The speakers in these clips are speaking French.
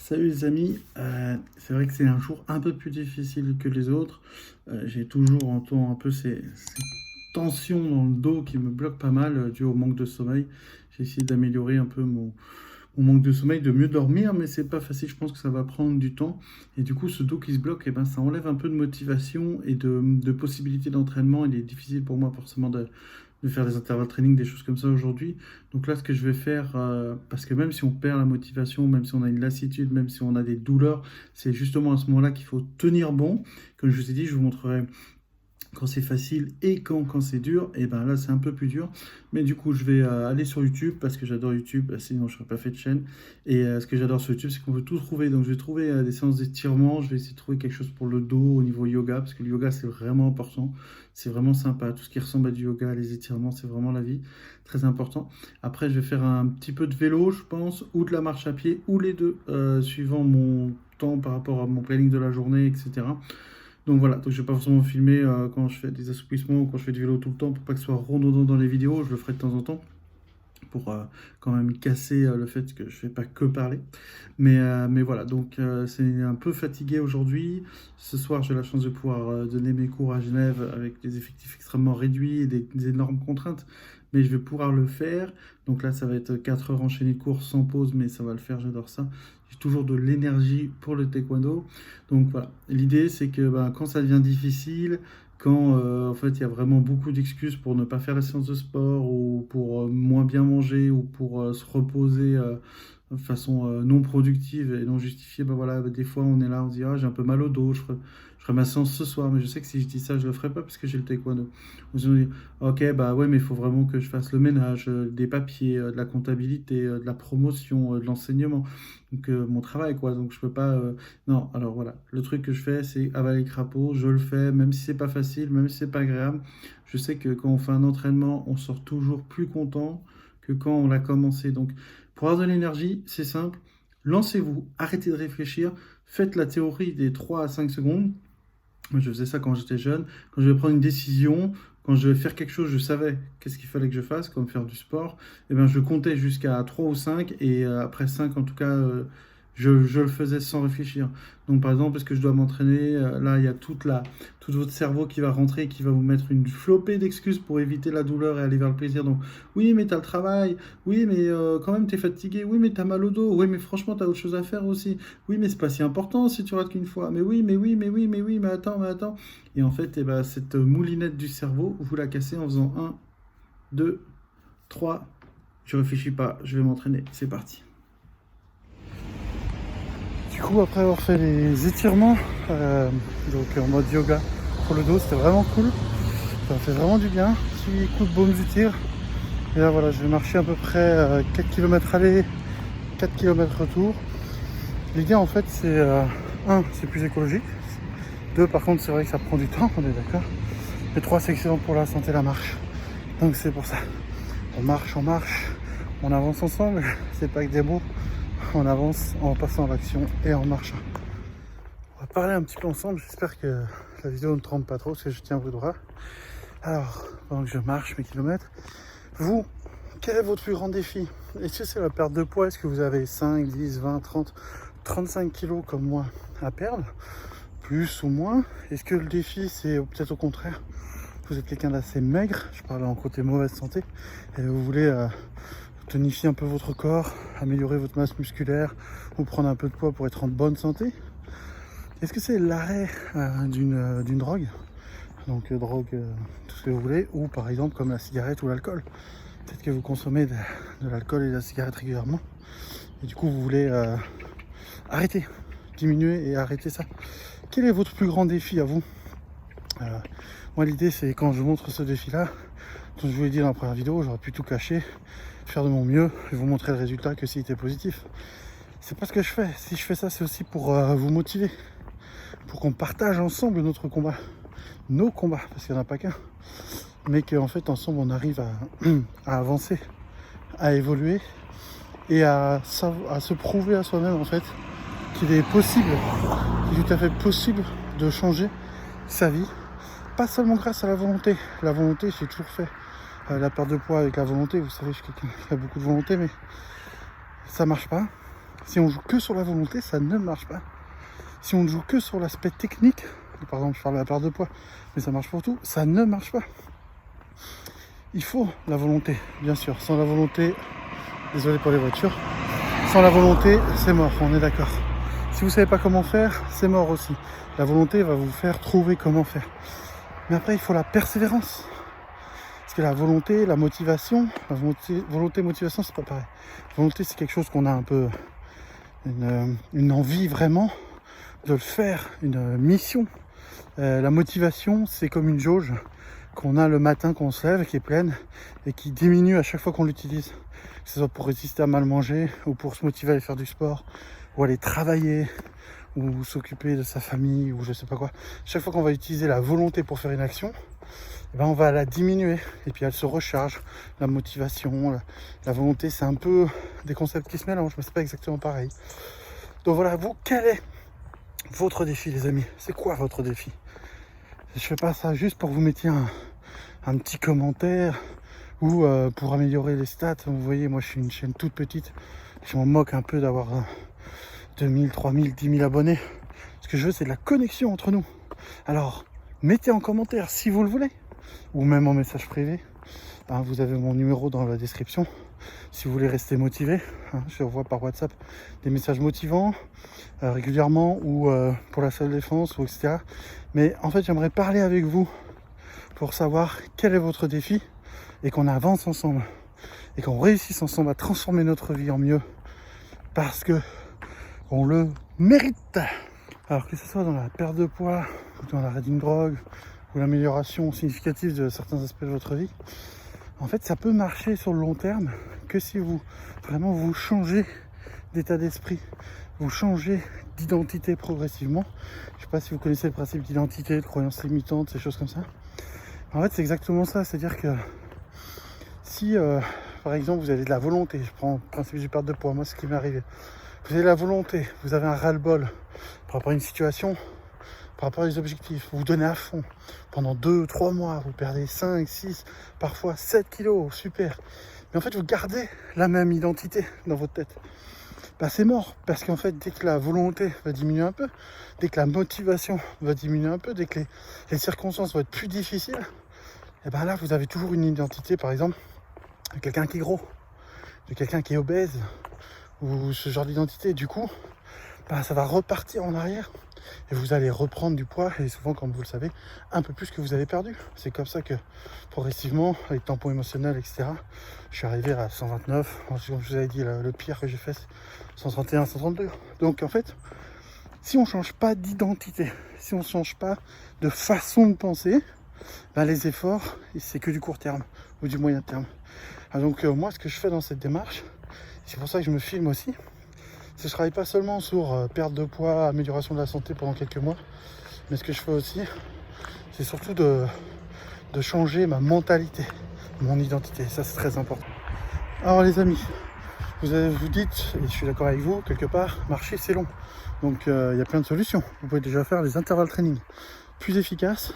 Salut les amis, c'est vrai que c'est un jour un peu plus difficile que les autres. J'ai toujours un peu ces tensions dans le dos qui me bloquent pas mal dû au manque de sommeil. J'ai essayé d'améliorer un peu mon manque de sommeil, de mieux dormir, mais c'est pas facile, je pense que ça va prendre du temps. Et du coup, ce dos qui se bloque, eh ben, ça enlève un peu de motivation et de possibilités d'entraînement. Il est difficile pour moi forcément de faire des intervalles training, des choses comme ça aujourd'hui. Donc là, ce que je vais faire, parce que même si on perd la motivation, même si on a une lassitude, même si on a des douleurs, c'est justement à ce moment-là qu'il faut tenir bon. Comme je vous ai dit, je vous montrerai quand c'est facile et quand c'est dur, et ben là c'est un peu plus dur. Mais du coup, je vais aller sur YouTube parce que j'adore YouTube, sinon je n'aurais pas fait de chaîne. Et ce que j'adore sur YouTube, c'est qu'on peut tout trouver. Donc je vais trouver des séances d'étirement, je vais essayer de trouver quelque chose pour le dos au niveau yoga, parce que le yoga c'est vraiment important, c'est vraiment sympa. Tout ce qui ressemble à du yoga, les étirements, c'est vraiment la vie, très important. Après, je vais faire un petit peu de vélo, je pense, ou de la marche à pied, ou les deux, suivant mon temps par rapport à mon planning de la journée, etc. Donc voilà, donc je vais pas forcément filmer quand je fais des assouplissements ou quand je fais du vélo tout le temps pour pas que ce soit redondant dans les vidéos, je le ferai de temps en temps pour quand même casser le fait que je fais pas que parler. Mais voilà, donc c'est un peu fatigué aujourd'hui. Ce soir, j'ai la chance de pouvoir donner mes cours à Genève avec des effectifs extrêmement réduits et des énormes contraintes. Mais je vais pouvoir le faire. Donc là, ça va être 4 heures enchaînées de cours sans pause, mais ça va le faire, j'adore ça. J'ai toujours de l'énergie pour le taekwondo. Donc voilà, l'idée c'est que quand ça devient difficile, quand en fait il y a vraiment beaucoup d'excuses pour ne pas faire la séance de sport ou pour moins bien manger ou pour se reposer de façon non productive et non justifiée, voilà, des fois on est là, on se dit ah j'ai un peu mal au dos, je ferai ma séance ce soir, mais je sais que si je dis ça je le ferai pas parce que j'ai le taekwondo. Ou sinon, on dit ok bah ouais mais il faut vraiment que je fasse le ménage, des papiers, de la comptabilité, de la promotion, de l'enseignement, donc mon travail quoi, donc je peux pas non, alors voilà, le truc que je fais, c'est avaler crapaud, je le fais, même si c'est pas facile, même si c'est pas agréable. Je sais que quand on fait un entraînement, on sort toujours plus content que quand on l'a commencé. Donc, pour avoir de l'énergie, c'est simple, lancez-vous, arrêtez de réfléchir, faites la théorie des 3 à 5 secondes. Moi, je faisais ça quand j'étais jeune. Quand je devais prendre une décision, quand je devais faire quelque chose, je savais qu'est-ce qu'il fallait que je fasse, comme faire du sport. Et ben, je comptais jusqu'à 3 ou 5, et après 5, en tout cas, je le faisais sans réfléchir. Donc, par exemple, est-ce que je dois m'entraîner? Là, il y a tout votre cerveau qui va rentrer et qui va vous mettre une flopée d'excuses pour éviter la douleur et aller vers le plaisir. Donc, oui, mais tu as le travail. Oui, mais quand même, tu es fatigué. Oui, mais tu as mal au dos. Oui, mais franchement, tu as autre chose à faire aussi. Oui, mais c'est pas si important si tu rates qu'une fois. Mais oui, mais oui, mais oui, mais oui, mais attends, mais attends. Et en fait, eh ben, cette moulinette du cerveau, vous la cassez en faisant un, 2, 3. Je réfléchis pas, je vais m'entraîner. C'est parti. Du coup, après avoir fait les étirements, donc en mode yoga pour le dos, c'était vraiment cool. Ça me fait vraiment du bien. Petit coup de baume du tir. Et là, voilà, je vais marcher à peu près 4 km aller, 4 km retour. L'idée, en fait, c'est c'est plus écologique. 2, par contre, c'est vrai que ça prend du temps, on est d'accord. Et 3, c'est excellent pour la santé, la marche. Donc, c'est pour ça. On marche, on avance ensemble. C'est pas que des mots. On avance en passant à l'action et en marchant. On va parler un petit peu ensemble. J'espère que la vidéo ne tremble pas trop parce que je tiens vos droits. Alors, pendant que je marche mes kilomètres, vous, quel est votre plus grand défi? Est-ce que c'est la perte de poids? Est-ce que vous avez 5, 10, 20, 30, 35 kilos comme moi à perdre? Plus ou moins? Est-ce que le défi, c'est peut-être au contraire, vous êtes quelqu'un d'assez maigre, je parle en côté mauvaise santé, et vous voulez tonifier un peu votre corps, améliorer votre masse musculaire ou prendre un peu de poids pour être en bonne santé? Est-ce que c'est l'arrêt d'une drogue? Donc drogue, tout ce que vous voulez, ou par exemple comme la cigarette ou l'alcool. Peut-être que vous consommez de l'alcool et de la cigarette régulièrement, et du coup vous voulez arrêter, diminuer et arrêter ça. Quel est votre plus grand défi à vous? Moi l'idée c'est quand je montre ce défi là, comme je vous l'ai dit dans la première vidéo, j'aurais pu tout cacher, faire de mon mieux et vous montrer le résultat que s'il était positif. C'est pas ce que je fais. Si je fais ça, c'est aussi pour vous motiver, pour qu'on partage ensemble notre combat, nos combats, parce qu'il n'y en a pas qu'un, mais qu'en fait ensemble on arrive à avancer, à évoluer et à se prouver à soi-même en fait qu'il est possible, qu'il est tout à fait possible de changer sa vie, pas seulement grâce à la volonté. La volonté, j'ai toujours fait la perte de poids avec la volonté. Vous savez, je suis quelqu'un qui a beaucoup de volonté, mais ça marche pas. Si on joue que sur la volonté, ça ne marche pas. Si on ne joue que sur l'aspect technique, par exemple je parle de la perte de poids, mais ça marche pour tout, ça ne marche pas. Il faut la volonté, bien sûr. Sans la volonté, désolé pour les voitures, sans la volonté, c'est mort, on est d'accord. Si vous ne savez pas comment faire, c'est mort aussi. La volonté va vous faire trouver comment faire. Mais après, il faut la persévérance. Parce que la volonté, la motivation, motivation, c'est pas pareil. La volonté, c'est quelque chose qu'on a un peu une envie vraiment de le faire, une mission. La motivation, c'est comme une jauge qu'on a le matin quand on se lève, qui est pleine et qui diminue à chaque fois qu'on l'utilise. Que ce soit pour résister à mal manger, ou pour se motiver à aller faire du sport, ou aller travailler, ou s'occuper de sa famille, ou je sais pas quoi. Chaque fois qu'on va utiliser la volonté pour faire une action, eh ben on va la diminuer, et puis elle se recharge. La motivation, la volonté, c'est un peu des concepts qui se mélangent, mais c'est pas exactement pareil. Donc voilà, vous, quel est votre défi, les amis? C'est quoi votre défi? Je fais pas ça juste pour que vous mettiez un petit commentaire ou pour améliorer les stats. Vous voyez, moi je suis une chaîne toute petite. Je m'en moque un peu d'avoir 2000, 3000, 10 000 abonnés. Ce que je veux, c'est de la connexion entre nous. Alors, mettez en commentaire si vous le voulez, ou même en message privé. Hein, vous avez mon numéro dans la description. Si vous voulez rester motivé, hein, je revois par WhatsApp des messages motivants régulièrement, ou pour la salle de défense, ou etc. Mais en fait, j'aimerais parler avec vous pour savoir quel est votre défi et qu'on avance ensemble et qu'on réussisse ensemble à transformer notre vie en mieux parce que on le mérite. Alors que ce soit dans la perte de poids ou dans l'arrêt d'une drogue ou l'amélioration significative de certains aspects de votre vie, en fait ça peut marcher sur le long terme que si vous vraiment vous changez d'état d'esprit, vous changez d'identité progressivement. Je ne sais pas si vous connaissez le principe d'identité, de croyances limitantes, ces choses comme ça. En fait c'est exactement ça, c'est-à-dire que si par exemple vous avez de la volonté, je prends le principe du perte de poids, moi ce qui m'est arrivé, vous avez de la volonté, vous avez un ras-le-bol par rapport à une situation, par rapport à des objectifs, vous vous donnez à fond pendant 2-3 mois, vous perdez 5, 6, parfois 7 kilos, super. Mais en fait vous gardez la même identité dans votre tête. Bah, c'est mort, parce qu'en fait dès que la volonté va diminuer un peu, dès que la motivation va diminuer un peu, dès que les circonstances vont être plus difficiles, et ben là vous avez toujours une identité, par exemple de quelqu'un qui est gros, de quelqu'un qui est obèse, ou ce genre d'identité. Du coup bah, ça va repartir en arrière et vous allez reprendre du poids, et souvent, comme vous le savez, un peu plus que vous avez perdu. C'est comme ça que progressivement, avec tampons émotionnels, etc., je suis arrivé à 129. Comme je vous avais dit, le pire que j'ai fait, c'est 131, 132. Donc en fait, si on ne change pas d'identité, si on ne change pas de façon de penser, ben les efforts, c'est que du court terme ou du moyen terme. Donc moi, ce que je fais dans cette démarche, c'est pour ça que je me filme aussi, c'est que je ne travaille pas seulement sur perte de poids, amélioration de la santé pendant quelques mois, mais ce que je fais aussi, c'est surtout de changer ma mentalité, mon identité. Ça, c'est très important. Alors les amis, vous dites, et je suis d'accord avec vous, quelque part, marcher c'est long. Donc il y a plein de solutions. Vous pouvez déjà faire des intervalles training plus efficaces,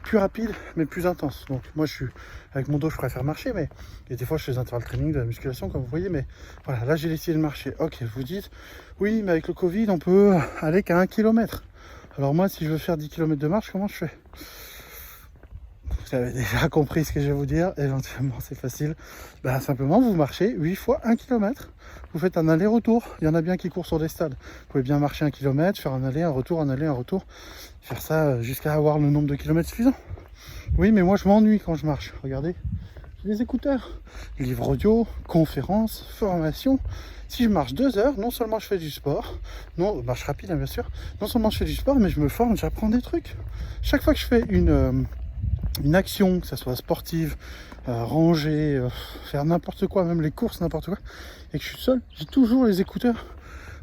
plus rapides, mais plus intenses. Donc moi je suis avec mon dos, je préfère marcher, mais il y a des fois je fais des intervalles training, de la musculation comme vous voyez, mais voilà, là j'ai décidé de marcher. Ok, vous dites, oui mais avec le Covid on peut aller qu'à 1 km. Alors moi si je veux faire 10 km de marche, comment je fais? Vous avez déjà compris ce que je vais vous dire, éventuellement c'est facile. Bah, simplement vous marchez 8 fois 1 km, vous faites un aller-retour. Il y en a bien qui courent sur des stades. Vous pouvez bien marcher 1 km, faire un aller, un retour, un aller, un retour. Faire ça jusqu'à avoir le nombre de kilomètres suffisant. Oui mais moi je m'ennuie quand je marche, regardez. J'ai des écouteurs, livres audio, conférences, formations. Si je marche 2 heures, non seulement je fais du sport, non, marche rapide hein, bien sûr, non seulement je fais du sport, mais je me forme, j'apprends des trucs. Chaque fois que je fais une action, que ça soit sportive, ranger, faire n'importe quoi, même les courses, n'importe quoi, et que je suis seul, j'ai toujours les écouteurs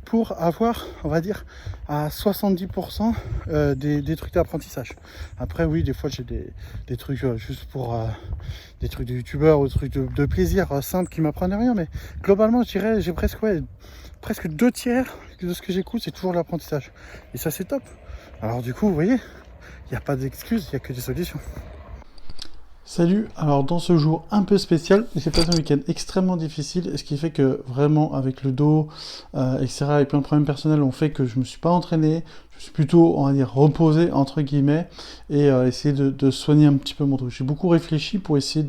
pour avoir, on va dire, à 70% des trucs d'apprentissage. Après, oui, des fois, j'ai des trucs juste pour des trucs de youtubeurs ou des trucs de plaisir simples qui m'apprennent rien, mais globalement, je dirais, j'ai presque 2 tiers de ce que j'écoute, c'est toujours l'apprentissage. Et ça, c'est top. Alors du coup, vous voyez, il n'y a pas d'excuses, il n'y a que des solutions. Salut, alors dans ce jour un peu spécial, j'ai passé un week-end extrêmement difficile, ce qui fait que vraiment avec le dos, etc., et plein de problèmes personnels ont fait que je me suis pas entraîné, je suis plutôt, on va dire, reposé, entre guillemets, et essayer de soigner un petit peu mon dos. J'ai beaucoup réfléchi pour essayer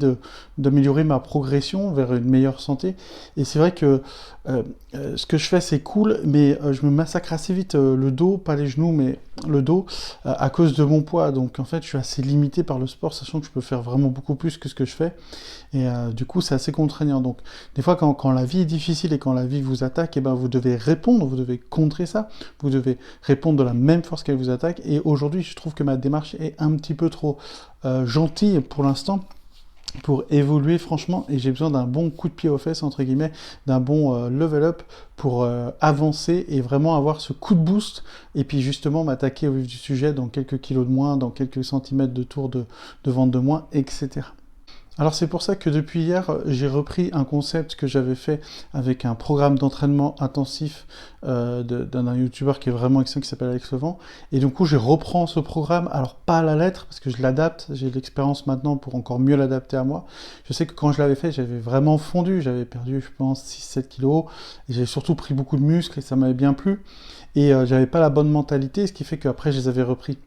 d'améliorer ma progression vers une meilleure santé, et c'est vrai que ce que je fais c'est cool, mais je me massacre assez vite le dos, pas les genoux, mais le dos, à cause de mon poids. Donc en fait, je suis assez limité par le sport, sachant que je peux faire vraiment beaucoup plus que ce que je fais. Et du coup, c'est assez contraignant. Donc des fois, quand la vie est difficile et quand la vie vous attaque, et ben, vous devez répondre, vous devez contrer ça. Vous devez répondre de la même force qu'elle vous attaque. Et aujourd'hui, je trouve que ma démarche est un petit peu trop gentille pour l'instant pour évoluer franchement, et j'ai besoin d'un bon coup de pied aux fesses, entre guillemets, d'un bon level up pour avancer et vraiment avoir ce coup de boost, et puis justement m'attaquer au vif du sujet dans quelques kilos de moins, dans quelques centimètres de tour de vente de moins, etc. Alors c'est pour ça que depuis hier, j'ai repris un concept que j'avais fait avec un programme d'entraînement intensif d'un youtubeur qui est vraiment excellent, qui s'appelle Alex Levent. Et du coup, je reprends ce programme, alors pas à la lettre, parce que je l'adapte, j'ai de l'expérience maintenant pour encore mieux l'adapter à moi. Je sais que quand je l'avais fait, j'avais vraiment fondu, j'avais perdu, je pense, 6-7 kilos, et j'avais surtout pris beaucoup de muscles, et ça m'avait bien plu. Et j'avais pas la bonne mentalité, ce qui fait qu'après, je les avais repris.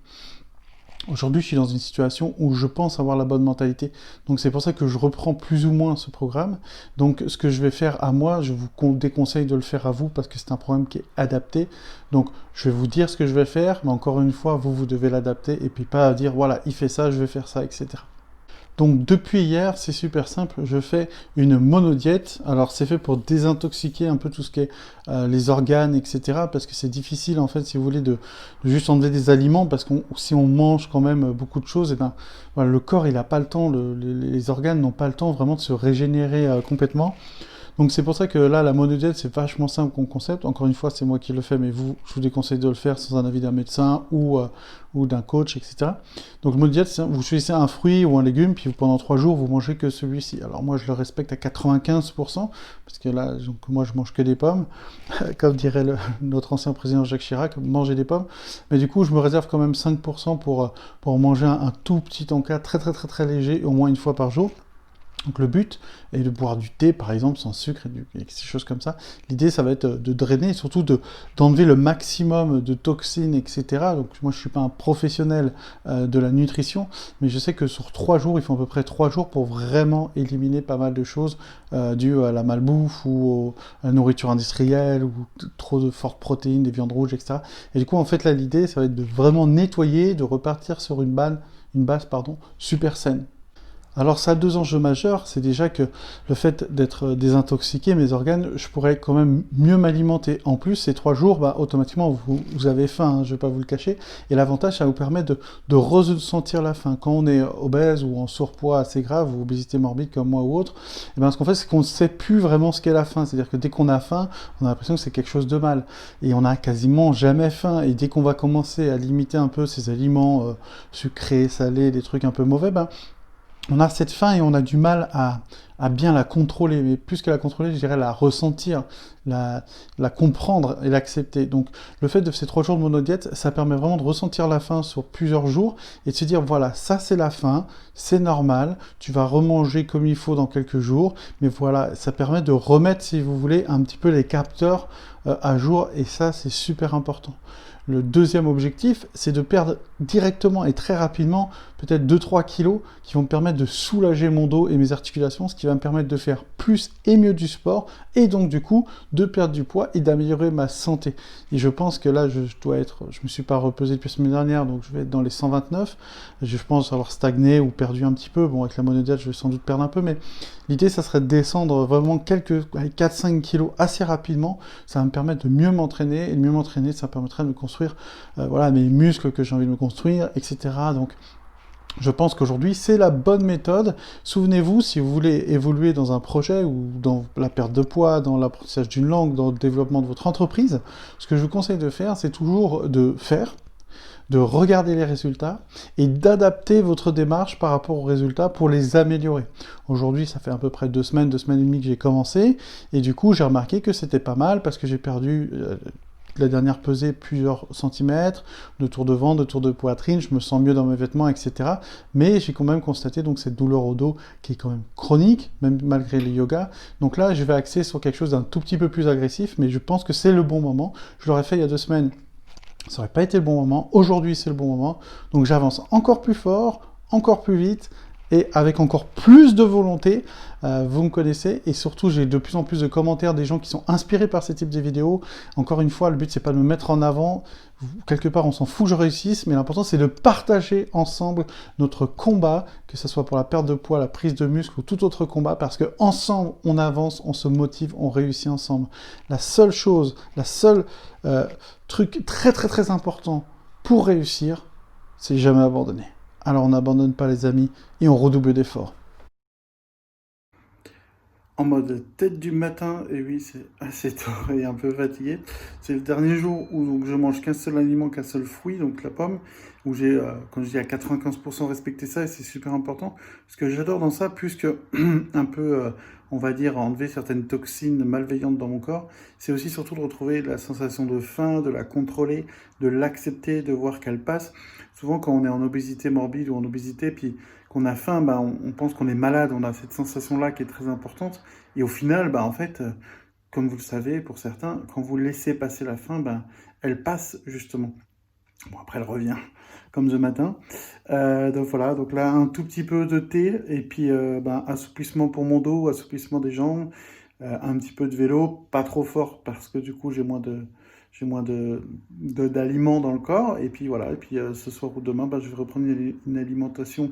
Aujourd'hui, je suis dans une situation où je pense avoir la bonne mentalité. Donc c'est pour ça que je reprends plus ou moins ce programme. Donc ce que je vais faire à moi, je vous déconseille de le faire à vous parce que c'est un programme qui est adapté. Donc je vais vous dire ce que je vais faire, mais encore une fois, vous devez l'adapter et puis pas dire voilà, il fait ça, je vais faire ça, etc. Donc depuis hier, c'est super simple, je fais une monodiète. Alors c'est fait pour désintoxiquer un peu tout ce qui est les organes, etc. Parce que c'est difficile en fait, si vous voulez, de juste enlever des aliments, parce que si on mange quand même beaucoup de choses, et ben voilà, le corps il n'a pas le temps, les organes n'ont pas le temps vraiment de se régénérer complètement. Donc c'est pour ça que là, la monodiète, c'est vachement simple comme concept. Encore une fois, c'est moi qui le fais, mais vous, je vous déconseille de le faire sans un avis d'un médecin ou d'un coach, etc. Donc monodiète, vous choisissez un fruit ou un légume, puis pendant 3 jours, vous mangez que celui-ci. Alors moi, je le respecte à 95%, parce que là, donc, moi, je mange que des pommes, comme dirait notre ancien président Jacques Chirac, manger des pommes. Mais du coup, je me réserve quand même 5% pour manger un tout petit encas très très très très léger, au moins une fois par jour. Donc le but est de boire du thé, par exemple, sans sucre et des choses comme ça. L'idée, ça va être de drainer et surtout d'enlever le maximum de toxines, etc. Donc moi, je ne suis pas un professionnel de la nutrition, mais je sais que sur 3 jours, il faut à peu près 3 jours pour vraiment éliminer pas mal de choses dues à la malbouffe ou à la nourriture industrielle ou trop de fortes protéines, des viandes rouges, etc. Et du coup, en fait, là, l'idée, ça va être de vraiment nettoyer, de repartir sur une base, super saine. Alors ça a 2 enjeux majeurs, c'est déjà que le fait d'être désintoxiqué, mes organes, je pourrais quand même mieux m'alimenter. En plus, ces 3 jours, bah, automatiquement, vous avez faim, hein, je ne vais pas vous le cacher, et l'avantage, ça vous permet de ressentir la faim. Quand on est obèse ou en surpoids assez grave, ou obésité morbide comme moi ou autre, et ben, ce qu'on fait, c'est qu'on ne sait plus vraiment ce qu'est la faim. C'est-à-dire que dès qu'on a faim, on a l'impression que c'est quelque chose de mal. Et on n'a quasiment jamais faim. Et dès qu'on va commencer à limiter un peu ces aliments sucrés, salés, des trucs un peu mauvais, ben, on a cette faim et on a du mal à bien la contrôler, mais plus que la contrôler, je dirais la ressentir, la comprendre et l'accepter. Donc le fait de ces 3 jours de monodiète, ça permet vraiment de ressentir la faim sur plusieurs jours et de se dire voilà, ça c'est la faim, c'est normal, tu vas remanger comme il faut dans quelques jours, mais voilà, ça permet de remettre, si vous voulez, un petit peu les capteurs à jour, et ça c'est super important. Le deuxième objectif, c'est de perdre directement et très rapidement peut-être 2-3 kilos qui vont me permettre de soulager mon dos et mes articulations, ce qui va me permettre de faire plus et mieux du sport, et donc du coup de perdre du poids et d'améliorer ma santé. Et je pense que là, je me suis pas repesé depuis la semaine dernière, donc je vais être dans les 129. Je pense avoir stagné ou perdu un petit peu. Bon, avec la monodiète, je vais sans doute perdre un peu, mais l'idée, ça serait de descendre vraiment quelques 4-5 kilos assez rapidement. Ça va me permettre de mieux m'entraîner, et de mieux m'entraîner, ça permettrait de me construire voilà, mes muscles que j'ai envie de me construire, etc. Donc je pense qu'aujourd'hui, c'est la bonne méthode. Souvenez-vous, si vous voulez évoluer dans un projet ou dans la perte de poids, dans l'apprentissage d'une langue, dans le développement de votre entreprise, ce que je vous conseille de faire, c'est toujours de regarder les résultats et d'adapter votre démarche par rapport aux résultats pour les améliorer. Aujourd'hui, ça fait à peu près 2 semaines et demie que j'ai commencé, et du coup, j'ai remarqué que c'était pas mal parce que j'ai perdu la dernière pesée plusieurs centimètres, de tours de ventre, de tours de poitrine, je me sens mieux dans mes vêtements, etc. Mais j'ai quand même constaté donc cette douleur au dos qui est quand même chronique, même malgré les yogas. Donc là, je vais axer sur quelque chose d'un tout petit peu plus agressif, mais je pense que c'est le bon moment. Je l'aurais fait il y a 2 semaines, ça n'aurait pas été le bon moment. Aujourd'hui, c'est le bon moment. Donc j'avance encore plus fort, encore plus vite, et avec encore plus de volonté. Vous me connaissez, et surtout j'ai de plus en plus de commentaires des gens qui sont inspirés par ce type de vidéos. Encore une fois, le but c'est pas de me mettre en avant, quelque part on s'en fout que je réussisse, mais l'important c'est de partager ensemble notre combat, que ce soit pour la perte de poids, la prise de muscle ou tout autre combat, parce que ensemble on avance, on se motive, on réussit ensemble. La seule chose, truc très très très important pour réussir, c'est jamais abandonner. Alors on n'abandonne pas les amis et on redouble d'efforts. En mode tête du matin, et oui, c'est assez tôt et un peu fatigué. C'est le dernier jour où donc, je mange qu'un seul aliment, qu'un seul fruit, donc la pomme, où j'ai, quand je dis à 95% respecté ça, et c'est super important. Ce que j'adore dans ça, plus que un peu, on va dire, enlever certaines toxines malveillantes dans mon corps, c'est aussi surtout de retrouver la sensation de faim, de la contrôler, de l'accepter, de voir qu'elle passe. Souvent, quand on est en obésité morbide ou en obésité, puis qu'on a faim, bah, on pense qu'on est malade, on a cette sensation-là qui est très importante. Et au final, bah, en fait, comme vous le savez, pour certains, quand vous laissez passer la faim, bah, elle passe justement. Bon, après, elle revient, comme ce matin. Donc voilà, donc là, un tout petit peu de thé, et puis bah, assouplissement pour mon dos, assouplissement des jambes, un petit peu de vélo, pas trop fort, parce que du coup, j'ai moins d'aliments dans le corps. Et puis voilà, et puis ce soir ou demain, bah, je vais reprendre une alimentation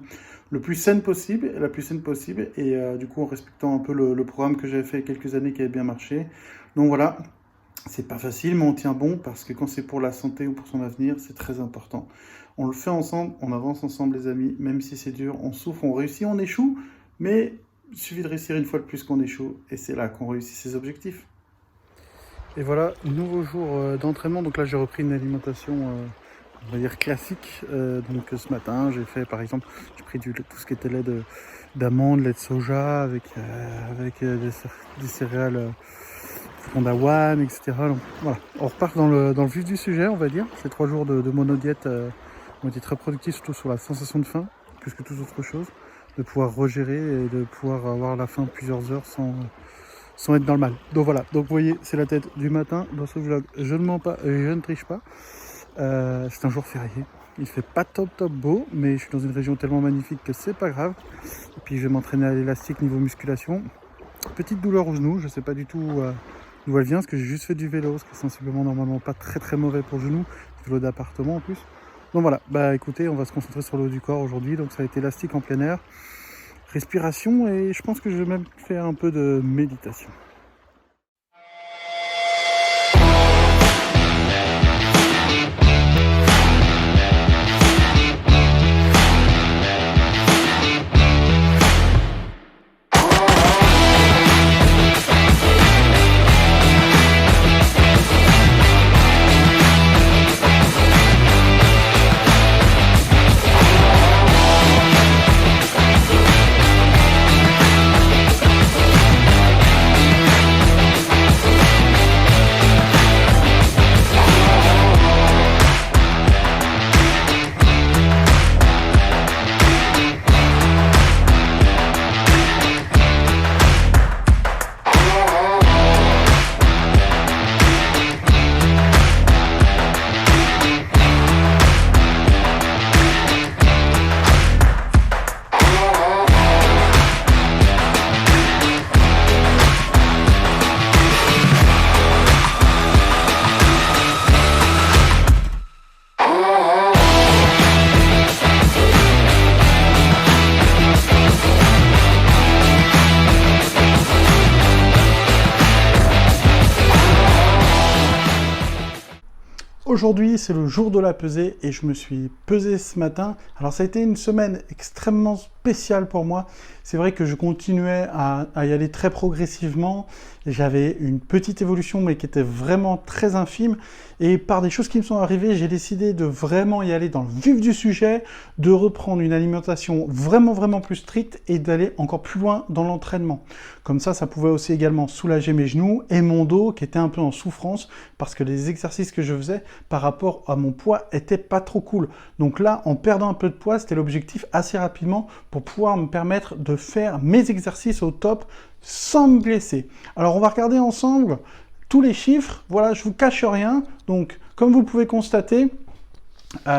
le plus saine possible, la plus saine possible, et du coup en respectant un peu le programme que j'avais fait il y a quelques années qui avait bien marché. Donc voilà, c'est pas facile, mais on tient bon, parce que quand c'est pour la santé ou pour son avenir, c'est très important. On le fait ensemble, on avance ensemble les amis, même si c'est dur, on souffre, on réussit, on échoue, mais il suffit de réussir une fois de plus qu'on échoue, et c'est là qu'on réussit ses objectifs. Et voilà, nouveau jour d'entraînement. Donc là, j'ai repris une alimentation, on va dire classique. Donc ce matin, j'ai fait, par exemple, j'ai pris tout ce qui était lait d'amande, lait de soja, avec des céréales flocons d'avoine, etc. Donc voilà, on repart dans le vif du sujet, on va dire. C'est 3 jours de monodiète ont été très productifs, surtout sur la sensation de faim, plus que toute autre chose. De pouvoir regérer et de pouvoir avoir la faim plusieurs heures sans être dans le mal. Donc voilà, donc vous voyez, c'est la tête du matin dans ce vlog. Je ne mens pas, je ne triche pas. C'est un jour férié. Il fait pas top beau, mais je suis dans une région tellement magnifique que c'est pas grave. Et puis je vais m'entraîner à l'élastique niveau musculation. Petite douleur au genou, je sais pas du tout d'où elle vient, parce que j'ai juste fait du vélo, ce qui est sensiblement normalement pas très mauvais pour le genou, du vélo d'appartement en plus. Donc voilà, bah écoutez, on va se concentrer sur le haut du corps aujourd'hui, donc ça va être élastique en plein air, respiration, et je pense que je vais même faire un peu de méditation. Aujourd'hui, c'est le jour de la pesée et je me suis pesé ce matin. Alors ça a été une semaine extrêmement spécial pour moi. C'est vrai que je continuais à y aller très progressivement. J'avais une petite évolution, mais qui était vraiment très infime. Et par des choses qui me sont arrivées, j'ai décidé de vraiment y aller dans le vif du sujet, de reprendre une alimentation vraiment, vraiment plus stricte et d'aller encore plus loin dans l'entraînement. Comme ça pouvait aussi également soulager mes genoux et mon dos qui était un peu en souffrance parce que les exercices que je faisais par rapport à mon poids étaient pas trop cool. Donc là, en perdant un peu de poids, c'était l'objectif assez rapidement pour pouvoir me permettre de faire mes exercices au top sans me blesser. Alors on va regarder ensemble tous les chiffres. Voilà, je vous cache rien. Donc comme vous pouvez constater,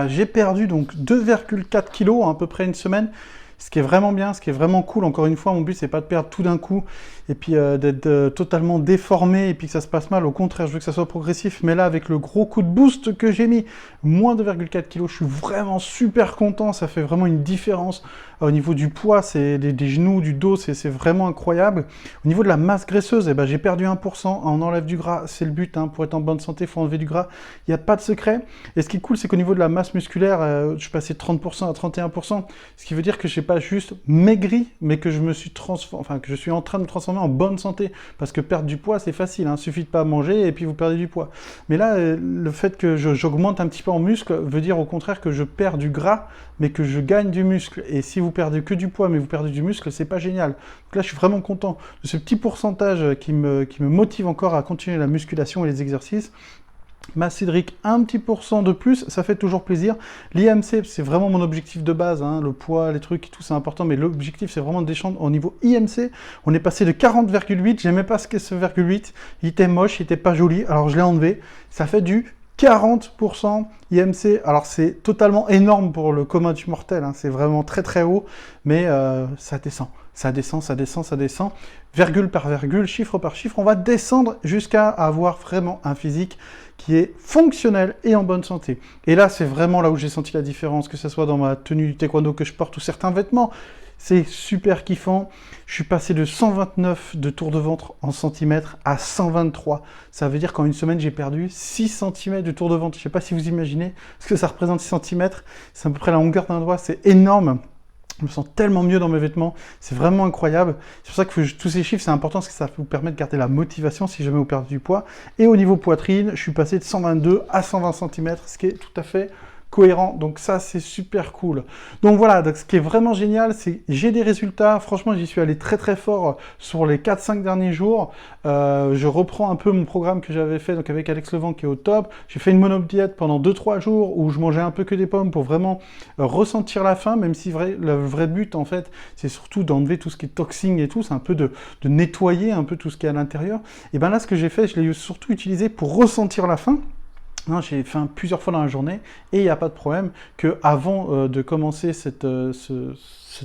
j'ai perdu donc 2,4 kg à peu près une semaine. Ce qui est vraiment bien, ce qui est vraiment cool. Encore une fois, mon but, c'est pas de perdre tout d'un coup et puis d'être totalement déformé et puis que ça se passe mal. Au contraire, je veux que ça soit progressif. Mais là, avec le gros coup de boost que j'ai mis, moins 2,4 kg, je suis vraiment super content. Ça fait vraiment une différence. Au niveau du poids, c'est des genoux, du dos, c'est vraiment incroyable. Au niveau de la masse graisseuse, eh ben, j'ai perdu 1%. On enlève du gras, c'est le but. Hein. Pour être en bonne santé, il faut enlever du gras. Il n'y a pas de secret. Et ce qui est cool, c'est qu'au niveau de la masse musculaire, je suis passé de 30% à 31%. Ce qui veut dire que je n'ai pas juste maigri, mais que je me suis transformé, enfin que je suis en train de me transformer en bonne santé. Parce que perdre du poids, c'est facile. Il suffit de pas manger et puis vous perdez du poids. Mais là, le fait que j'augmente un petit peu en muscle veut dire au contraire que je perds du gras, mais que je gagne du muscle. Et si vous perdez que du poids, mais vous perdez du muscle, c'est pas génial. Donc là, je suis vraiment content de ce petit pourcentage qui me motive encore à continuer la musculation et les exercices. Masse hydrique, un petit % de plus, ça fait toujours plaisir. L'IMC, c'est vraiment mon objectif de base, hein, le poids, les trucs, tout c'est important, mais l'objectif c'est vraiment de descendre au niveau IMC. On est passé de 40,8, j'aimais pas ce qu'est ce 0,8, il était moche, il était pas joli, alors je l'ai enlevé. Ça fait du 40% IMC, alors c'est totalement énorme pour le commun du mortel, hein. C'est vraiment très très haut, mais ça descend. Ça descend, ça descend, ça descend, virgule par virgule, chiffre par chiffre, on va descendre jusqu'à avoir vraiment un physique qui est fonctionnel et en bonne santé. Et là, c'est vraiment là où j'ai senti la différence, que ce soit dans ma tenue du taekwondo que je porte ou certains vêtements. C'est super kiffant. Je suis passé de 129 de tour de ventre en centimètres à 123. Ça veut dire qu'en une semaine, j'ai perdu 6 cm de tour de ventre. Je ne sais pas si vous imaginez ce que ça représente 6 cm. C'est à peu près la longueur d'un doigt. C'est énorme. Je me sens tellement mieux dans mes vêtements, c'est vraiment incroyable. C'est pour ça que tous ces chiffres, c'est important parce que ça vous permet de garder la motivation si jamais vous perdez du poids. Et au niveau poitrine, je suis passé de 122 à 120 cm, ce qui est tout à fait cohérent. Donc ça, c'est super cool. Donc voilà, donc ce qui est vraiment génial, c'est que j'ai des résultats. Franchement, j'y suis allé très très fort sur les 4-5 derniers jours. Je reprends un peu mon programme que j'avais fait donc avec Alex Levent qui est au top. J'ai fait une monodiète pendant 2-3 jours où je mangeais un peu que des pommes pour vraiment ressentir la faim, même si le vrai but en fait, c'est surtout d'enlever tout ce qui est toxine et tout. C'est un peu de nettoyer un peu tout ce qui est à l'intérieur. Et bien là, ce que j'ai fait, je l'ai surtout utilisé pour ressentir la faim. J'ai faim plusieurs fois dans la journée et il n'y a pas de problème qu'avant de commencer cette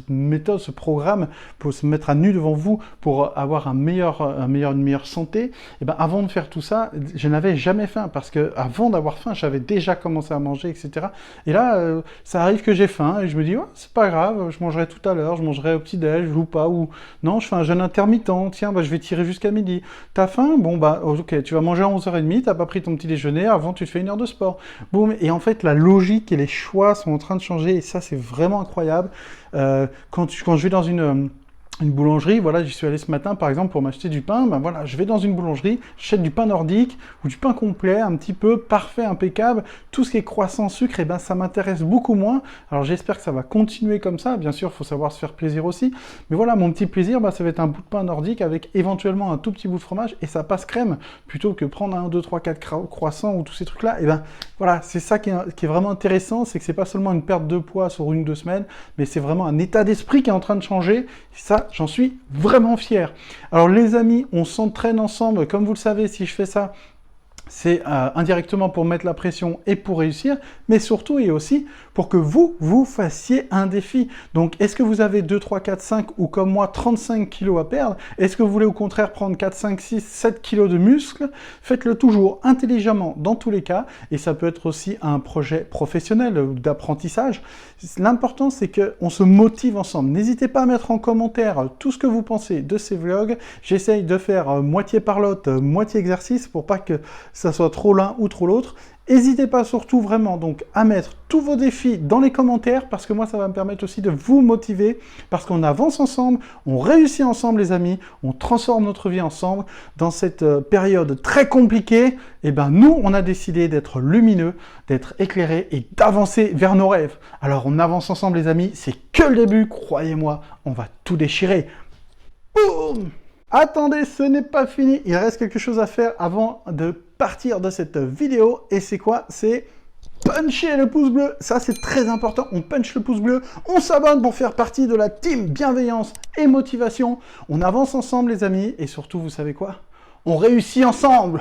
méthode, ce programme, pour se mettre à nu devant vous, pour avoir une meilleure santé, et ben avant de faire tout ça, je n'avais jamais faim parce que avant d'avoir faim, j'avais déjà commencé à manger, etc. Et là, ça arrive que j'ai faim et je me dis, ouais, c'est pas grave, je mangerai tout à l'heure, je mangerai au petit-déj ou pas, ou non, je fais un jeûne intermittent, tiens, bah, je vais tirer jusqu'à midi. T'as faim? Bon, bah, ok, tu vas manger à 11h30, t'as pas pris ton petit déjeuner, avant tu te fais 1 heure de sport. Boum, et en fait, la logique et les choix sont en train de changer et ça, c'est vraiment incroyable. Quand je vais dans une boulangerie, voilà, j'y suis allé ce matin par exemple pour m'acheter du pain, ben voilà, je vais dans une boulangerie, j'achète du pain nordique ou du pain complet, un petit peu parfait, impeccable, tout ce qui est croissant, sucre, et ben ça m'intéresse beaucoup moins. Alors j'espère que ça va continuer comme ça, bien sûr, il faut savoir se faire plaisir aussi, mais voilà, mon petit plaisir, ça va être un bout de pain nordique avec éventuellement un tout petit bout de fromage et ça passe crème, plutôt que prendre 1, 2, 3, 4 croissants ou tous ces trucs-là, et ben voilà, c'est ça qui est vraiment intéressant, c'est que c'est pas seulement une perte de poids sur 1 ou 2 semaines, mais c'est vraiment un état d'esprit qui est en train de changer, et ça, j'en suis vraiment fier. Alors les amis, on s'entraîne ensemble. Comme vous le savez, si je fais ça, c'est indirectement pour mettre la pression et pour réussir, mais surtout et aussi pour que vous fassiez un défi. Donc, est-ce que vous avez 2, 3, 4, 5 ou comme moi 35 kilos à perdre? Est-ce que vous voulez au contraire prendre 4, 5, 6, 7 kilos de muscles? Faites-le toujours intelligemment dans tous les cas et ça peut être aussi un projet professionnel d'apprentissage. L'important, c'est qu'on se motive ensemble. N'hésitez pas à mettre en commentaire tout ce que vous pensez de ces vlogs. J'essaye de faire moitié parlotte, moitié exercice pour pas que ça soit trop l'un ou trop l'autre. N'hésitez pas surtout vraiment donc à mettre tous vos défis dans les commentaires parce que moi ça va me permettre aussi de vous motiver parce qu'on avance ensemble, on réussit ensemble les amis, on transforme notre vie ensemble. Dans cette période très compliquée, eh ben nous on a décidé d'être lumineux, d'être éclairés et d'avancer vers nos rêves. Alors on avance ensemble les amis, c'est que le début, croyez-moi, on va tout déchirer. Boum! Attendez, ce n'est pas fini, il reste quelque chose à faire avant de partir de cette vidéo, et c'est quoi? C'est puncher le pouce bleu, ça c'est très important, on punch le pouce bleu, on s'abonne pour faire partie de la team bienveillance et motivation, on avance ensemble les amis, et surtout vous savez quoi? On réussit ensemble!